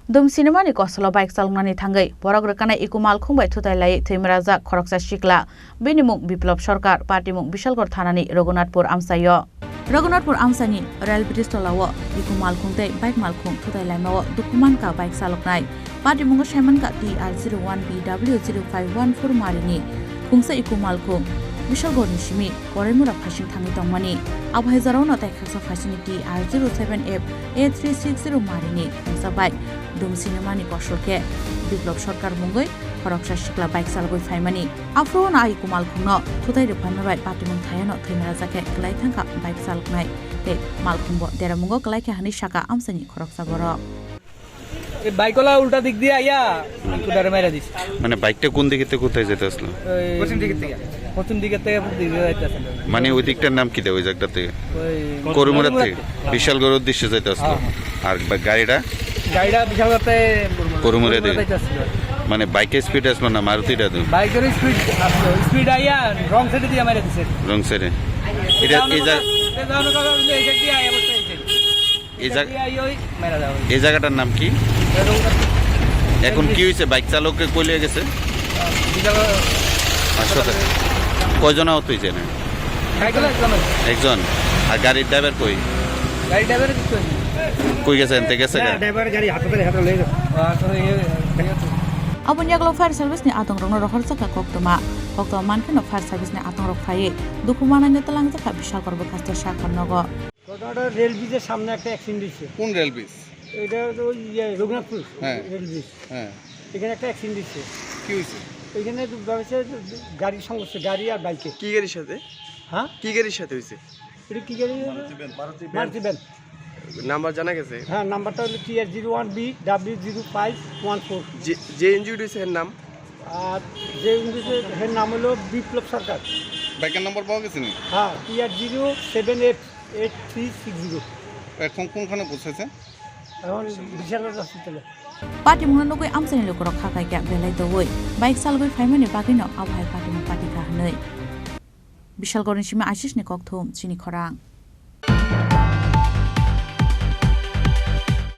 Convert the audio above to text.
Dhoom Cinemani Kosolo BikeChaloknani Thangwi borok rwkhanai ECCO Malkhungbai ThutailaiwiThowimwrajak Khoroksa Sikla bini mung biplop sarkar party mung Bishalgor thanani Raghunathpur Amsayo Raghunathpur Amsani rail bridge tolao ECCO Malkhungtai bike malkhung Thutailaiwiao dukumanka BikeChaloknai party mung Shaimanka TR01BW0514 marini khungsa ECCO Malkhung Bishalgor nishimi Koraimura phashing thangi tongmani abhaizarau natai khaksa phashini TR07F8360 marini khungsa bike Dhoom Cinemani Kosolke biplop sarkar mungoi Khoroksa Sikla BikeChaloknani afro na ECCO Malkhungno ThutailaiwiThowimwrajak party mung thayano Thowimwrajake klai thangka BikeChaloknai te Malkhungbo deramungo klai ke hani shaka amsani Khoroksa boro এই বাইকলা উল্টা দিক দিয়ে আইয়া কুদারে মাইরা দিছে মানে বাইকটা কোন দিকে থেকে কোথায় যেতে আসলো পশ্চিম দিক থেকে দিকে যাইতাছে মানে ওই দিকটার নাম কি দেয় ওই জায়গাটা থেকে করুমুরা থেকে বিশালগড় উদ্দেশ্যে যাইতে আসলো আর গাড়িটা বিশালগড়তে করুমুরা থেকে মানে বাইকের স্পিড আসলো না মারুতিটা তো বাইকের স্পিড আইয়া রং সাইডে দিয়ে মাইরা দিছে রং সাইডে এটা এই জায়গাটার নাম কি এখন কি হয়েছে বাইক চালককে কইলে গেছে কয়জন আহত হয়েছে না একজন আর গাড়ির ড্রাইভার কই গেছে এনতে গেছে Abun yaglo fire service ni atong rong rohor saka koktoma mankhino fire service ni atong rok phaye dukumana ne talang jaka Bishalgor bekaste shakar nogo কতটা রেল ব্রিজের সামনে একটা অ্যাক্সিডেন্ট হয়েছে কোন রেল ব্রিজ এটা তো রঘুনাথপুর হ্যাঁ রেল ব্রিজ হ্যাঁ এখানে একটা অ্যাক্সিডেন্ট হয়েছে কি হয়েছে এখানে ভাবছে গাড়ির সংঘর্ষ গাড়ি আর বাইকে কি গাড়ির সাথে হ্যাঁ কি গাড়ির সাথে হয়েছে এটা কি গাড়ি মারুতি ভ্যান নাম্বার জানা গেছে হ্যাঁ নাম্বারটা হলো TR01BW0514 যে ইনজুরি হয়েছে এর নাম আর যে ইনজুরি এর নাম হলো বিপ্লব সরকার বাইকের নম্বর পাওয়া গেছে না হ্যাঁ TR07F8360 এখন কোনখানে পৌঁছেছে এখন বিশালগড় হসপিটালে party mung nogoi amsani lokorok khakai kya belai doi BikeChaloknani bagino abhai party mung party ka hanoi Bishalgor ni sima Ashish ni kok Thum Chini Khorang